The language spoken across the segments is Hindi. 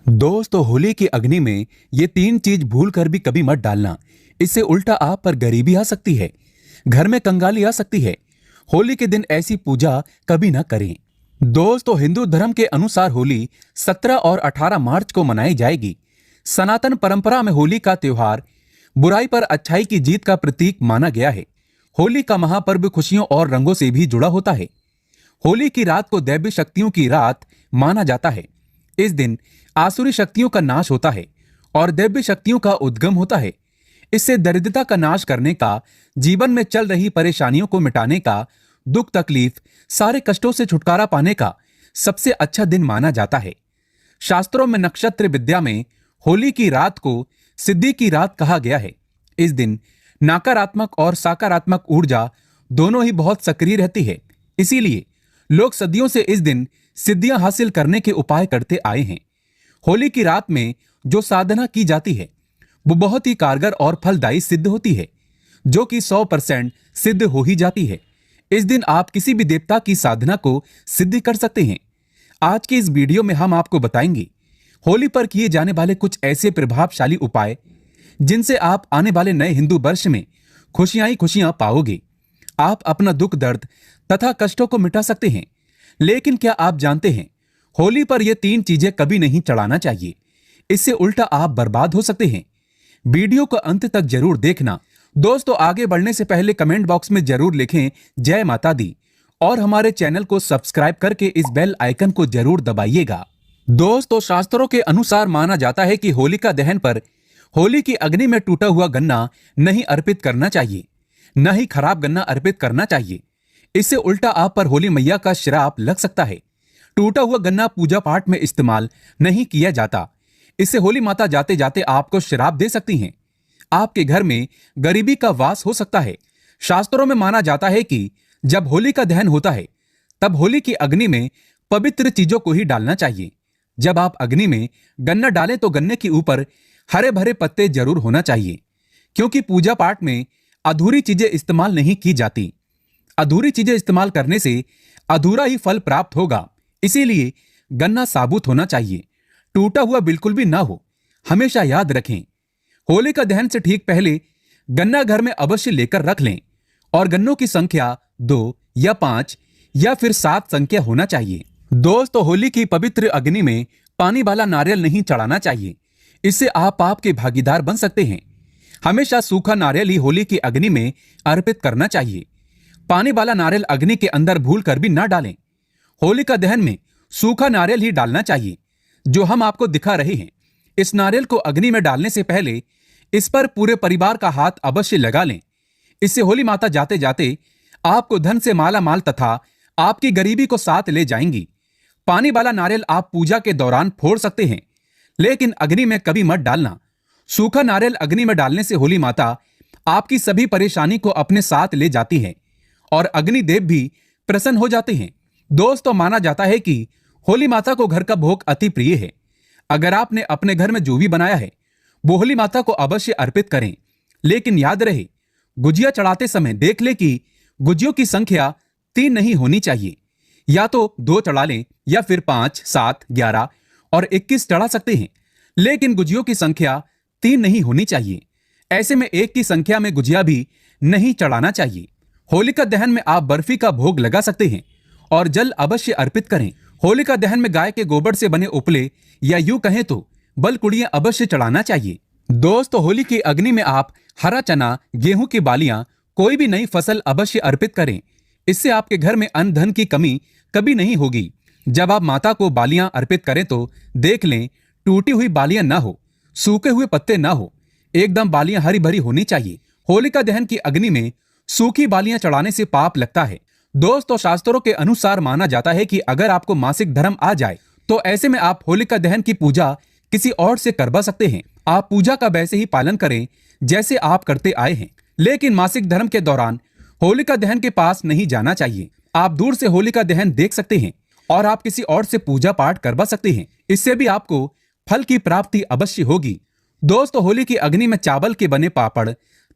दोस्तों, होली की अग्नि में ये तीन चीज भूल कर भी कभी मत डालना। इससे उल्टा आप पर गरीबी आ सकती है, घर में कंगाली आ सकती है। होली के दिन ऐसी पूजा कभी ना करें। दोस्तों, हिंदू धर्म के अनुसार होली 17 और 18 मार्च को मनाई जाएगी। सनातन परंपरा में होली का त्योहार बुराई पर अच्छाई की जीत का प्रतीक माना गया है। होली का महापर्व खुशियों और रंगों से भी जुड़ा होता है। होली की रात को दैवी शक्तियों की रात माना जाता है। इस दिन आसुरी शक्तियों का नाश होता है और दैवी शक्तियों का उद्गम होता है। इससे दरिद्रता का नाश करने का, जीवन में चल रही परेशानियों को मिटाने का, दुख तकलीफ सारे कष्टों से छुटकारा पाने का सबसे अच्छा दिन माना जाता है। शास्त्रों में नक्षत्र विद्या में होली की रात को सिद्धि की रात कहा गया है। इस दिन नकारात्मक और सकारात्मक ऊर्जा दोनों ही बहुत सक्रिय रहती है। इसीलिए लोग सदियों से इस दिन सिद्धियां हासिल करने के उपाय करते आए हैं। होली की रात में जो साधना की जाती है वो बहुत ही कारगर और फलदायी सिद्ध होती है, जो कि 100% सिद्ध हो ही जाती है। इस दिन आप किसी भी देवता की साधना को सिद्ध कर सकते हैं। आज की इस वीडियो में हम आपको बताएंगे होली पर किए जाने वाले कुछ ऐसे प्रभावशाली उपाय जिनसे आप आने वाले नए हिंदू वर्ष में खुशियां ही खुशियां पाओगे। आप अपना दुख दर्द तथा कष्टों को मिटा सकते हैं। लेकिन क्या आप जानते हैं, होली पर ये तीन चीजें कभी नहीं चढ़ाना चाहिए। इससे उल्टा आप बर्बाद हो सकते हैं। वीडियो को अंत तक जरूर देखना। दोस्तों, आगे बढ़ने से पहले कमेंट बॉक्स में जरूर लिखें जय माता दी और हमारे चैनल को सब्सक्राइब करके इस बेल आइकन को जरूर दबाइएगा। दोस्तों, शास्त्रों के अनुसार माना जाता है कि होलिका दहन पर होली की अग्नि में टूटा हुआ गन्ना नहीं अर्पित करना चाहिए, न ही खराब गन्ना अर्पित करना चाहिए। इससे उल्टा आप पर होली मैया का श्राप लग सकता है। टूटा हुआ गन्ना पूजा पाठ में इस्तेमाल नहीं किया जाता। इससे होली माता जाते जाते आपको श्राप दे सकती हैं। आपके घर में गरीबी का वास हो सकता है। शास्त्रों में माना जाता है कि जब होली का दहन होता है तब होली की अग्नि में पवित्र चीजों को ही डालना चाहिए। जब आप अग्नि में गन्ना डालें तो गन्ने के ऊपर हरे भरे पत्ते जरूर होना चाहिए, क्योंकि पूजा पाठ में अधूरी चीजें इस्तेमाल नहीं की जाती। अधूरी चीजें इस्तेमाल करने से अधूरा ही फल प्राप्त होगा। इसीलिए गन्ना साबुत होना चाहिए, टूटा हुआ बिल्कुल भी ना हो। हमेशा याद रखें, होली का दहन से ठीक पहले गन्ना घर में अवश्य लेकर रख लें और गन्नों की संख्या 2 या 5 या फिर 7 संख्या होना चाहिए। दोस्तों, होली की पवित्र अग्नि में पानी वाला नारियल नहीं चढ़ाना चाहिए। इससे आप पाप के भागीदार बन सकते हैं। हमेशा सूखा नारियल ही होली की अग्नि में अर्पित करना चाहिए। पानी वाला नारियल अग्नि के अंदर भूल कर भी ना डालें। होलिका दहन में सूखा नारियल ही डालना चाहिए, जो हम आपको दिखा रहे हैं। इस नारियल को अग्नि में डालने से पहले इस पर पूरे परिवार का हाथ अवश्य लगा लें। इससे होली माता जाते जाते आपको धन से माला माल तथा आपकी गरीबी को साथ ले जाएंगी। पानी वाला नारियल आप पूजा के दौरान फोड़ सकते हैं, लेकिन अग्नि में कभी मत डालना। सूखा नारियल अग्नि में डालने से होली माता आपकी सभी परेशानी को अपने साथ ले जाती है और अग्निदेव भी प्रसन्न हो जाते हैं। दोस्तों, माना जाता है कि होली माता को घर का भोग अति प्रिय है। अगर आपने अपने घर में जो भी बनाया है वो होली माता को अवश्य अर्पित करें। लेकिन याद रहे, गुजिया चढ़ाते समय देख ले कि गुजियों की संख्या 3 नहीं होनी चाहिए। या तो 2 चढ़ा लें या फिर 5, 7, 11 और 21 चढ़ा सकते हैं, लेकिन गुजियों की संख्या 3 नहीं होनी चाहिए। ऐसे में 1 की संख्या में गुजिया भी नहीं चढ़ाना चाहिए। होलिका दहन में आप बर्फी का भोग लगा सकते हैं और जल अवश्य अर्पित करें। होलिका दहन में गाय के गोबर से बने उपले या यूं कहें तो बलकुड़ियां अवश्य चढ़ाना चाहिए। दोस्तों, होली की अग्नि में आप हरा चना, गेहूं की बालियां, कोई भी नई फसल अवश्य अर्पित करें। इससे आपके घर में अन्न धन की कमी कभी नहीं होगी। जब आप माता को बालियां अर्पित करें तो देख लें टूटी हुई बालियां ना हो, सूखे हुए पत्ते ना हो, एकदम बालियां हरी भरी होनी चाहिए। होलिका दहन की अग्नि में सूखी बालियां चढ़ाने से पाप लगता है। दोस्तों, शास्त्रों के अनुसार माना जाता है कि अगर आपको मासिक धर्म आ जाए तो ऐसे में आप होलिका दहन की पूजा किसी और से करवा सकते हैं। आप पूजा का वैसे ही पालन करें जैसे आप करते आए हैं, लेकिन मासिक धर्म के दौरान होलिका दहन के पास नहीं जाना चाहिए। आप दूर से होलिका दहन देख सकते हैं और आप किसी और से पूजा पाठ करवा सकते हैं। इससे भी आपको फल की प्राप्ति अवश्य होगी। दोस्तों, होली की अग्नि में चावल के बने पापड़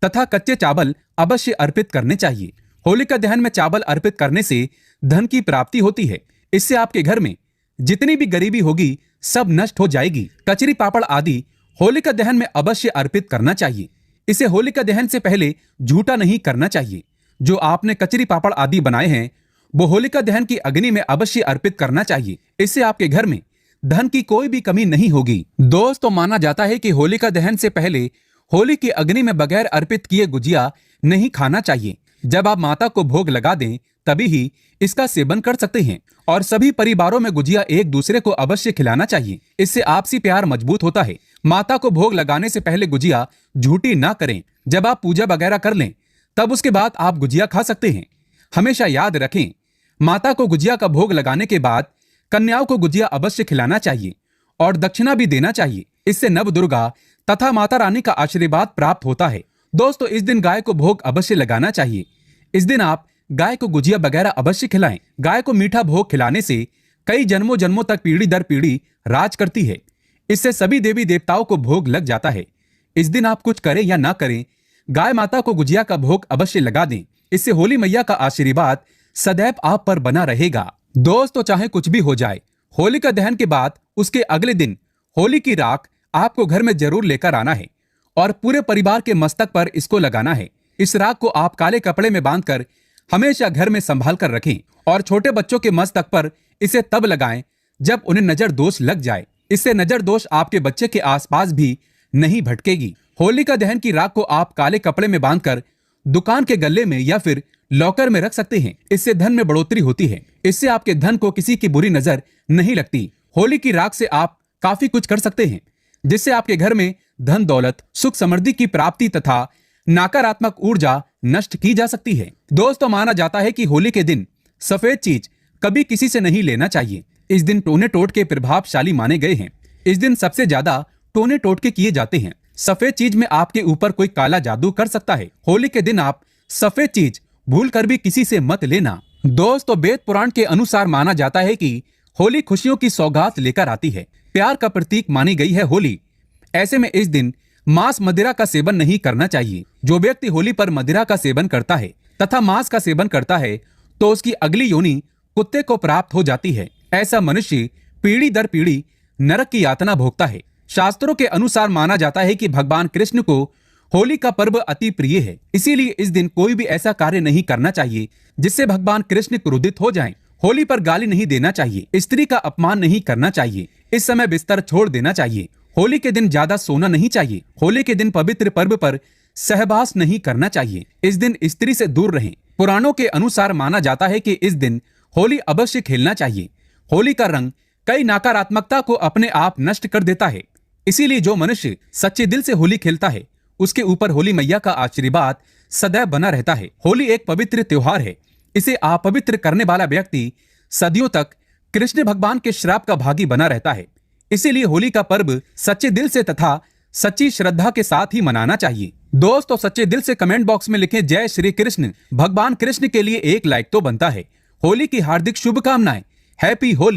तथा कच्चे चावल अवश्य अर्पित करने चाहिए। होलिका दहन में चावल अर्पित करने से धन की प्राप्ति होती है। इससे आपके घर में जितनी भी गरीबी होगी सब नष्ट हो जाएगी। कचरी पापड़ आदि होलिका दहन में अवश्य अर्पित करना चाहिए। इसे होलिका दहन से पहले झूठा नहीं करना चाहिए। जो आपने कचरी पापड़ आदि बनाए हैं वो होलिका दहन की अग्नि में अवश्य अर्पित करना चाहिए। इससे आपके घर में धन की कोई भी कमी नहीं होगी। दोस्तों, माना जाता है कि होलिका दहन से पहले होली की अग्नि में बगैर अर्पित किए गुजिया नहीं खाना चाहिए। जब आप माता को भोग लगा दें तभी ही इसका सेवन कर सकते हैं। और सभी परिवारों में गुजिया एक दूसरे को अवश्य खिलाना चाहिए। इससे आपसी प्यार मजबूत होता है। माता को भोग लगाने से पहले गुजिया झूठी ना करें। जब आप पूजा वगैरह कर लें तब उसके बाद आप गुजिया खा सकते हैं। हमेशा याद रखें, माता को गुजिया का भोग लगाने के बाद कन्याओं को गुजिया अवश्य खिलाना चाहिए और दक्षिणा भी देना चाहिए। इससे नव दुर्गा तथा माता रानी का आशीर्वाद प्राप्त होता है। दोस्तों, इस दिन गाय को भोग अवश्य लगाना चाहिए। इस दिन आप गाय को गुजिया वगैरह अवश्य खिलाएं। गाय को मीठा भोग खिलाने से कई जन्मों जन्मों तक पीढ़ी दर पीढ़ी राज करती है। इससे सभी देवी देवताओं को भोग लग जाता है। इस दिन आप कुछ करें या ना करें, गाय माता को गुजिया का भोग अवश्य लगा दें। इससे होली मैया का आशीर्वाद सदैव आप पर बना रहेगा। दोस्तों, चाहे कुछ भी हो जाए, होलिका दहन के बाद उसके अगले दिन होली की राख आपको घर में जरूर लेकर आना है और पूरे परिवार के मस्तक पर इसको लगाना है। इस राख को आप काले कपड़े में बांधकर हमेशा घर में संभाल कर रखें और छोटे बच्चों के मस्तक पर इसे तब लगाएं जब उन्हें नजर दोष लग जाए। इससे नजर दोष आपके बच्चे के आसपास भी नहीं भटकेगी। होलिका दहन की राख को आप काले कपड़े में बांधकर दुकान के गल्ले में या फिर लॉकर में रख सकते हैं। इससे धन में बढ़ोतरी होती है। इससे आपके धन को किसी की बुरी नजर नहीं लगती। होली की राख से आप काफी कुछ कर सकते हैं, जिससे आपके घर में धन दौलत सुख समृद्धि की प्राप्ति तथा नकारात्मक ऊर्जा नष्ट की जा सकती है। दोस्तों, माना जाता है कि होली के दिन सफेद चीज कभी किसी से नहीं लेना चाहिए। इस दिन टोने टोटके प्रभावशाली माने गए हैं। इस दिन सबसे ज्यादा टोने टोटके किए जाते हैं। सफेद चीज में आपके ऊपर कोई काला जादू कर सकता है। होली के दिन आप सफेद चीज भूल कर भी किसी से मत लेना। दोस्तों, वेद पुराण के अनुसार माना जाता है कि होली खुशियों की सौगात लेकर आती है। प्यार का प्रतीक मानी गई है होली। ऐसे में इस दिन मांस मदिरा का सेवन नहीं करना चाहिए। जो व्यक्ति होली पर मदिरा का सेवन करता है तथा मांस का सेवन करता है तो उसकी अगली योनि कुत्ते को प्राप्त हो जाती है। ऐसा मनुष्य पीढ़ी दर पीढ़ी नरक की यातना भोगता है। शास्त्रों के अनुसार माना जाता है कि भगवान कृष्ण को होली का पर्व अति प्रिय है। इसीलिए इस दिन कोई भी ऐसा कार्य नहीं करना चाहिए जिससे भगवान कृष्ण क्रोधित हो जाएं। होली पर गाली नहीं देना चाहिए। स्त्री का अपमान नहीं करना चाहिए। इस समय बिस्तर छोड़ देना चाहिए। होली के दिन ज्यादा सोना नहीं चाहिए। होली के दिन पवित्र पर्व पर सहवास नहीं करना चाहिए। इस दिन स्त्री से दूर रहें। पुराणों के अनुसार माना जाता है कि इस दिन होली अवश्य खेलना चाहिए। होली का रंग कई नकारात्मकता को अपने आप नष्ट कर देता है। इसीलिए जो मनुष्य सच्चे दिल से होली खेलता है उसके ऊपर होली मैया का आशीर्वाद सदैव बना रहता है। होली एक पवित्र त्योहार है। इसे अपवित्र करने वाला व्यक्ति सदियों तक कृष्ण भगवान के श्राप का भागी बना रहता है। इसीलिए होली का पर्व सच्चे दिल से तथा सच्ची श्रद्धा के साथ ही मनाना चाहिए। दोस्तों, सच्चे दिल से कमेंट बॉक्स में लिखें जय श्री कृष्ण। भगवान कृष्ण के लिए एक लाइक तो बनता है। होली की हार्दिक शुभकामनाएं। हैप्पी होली।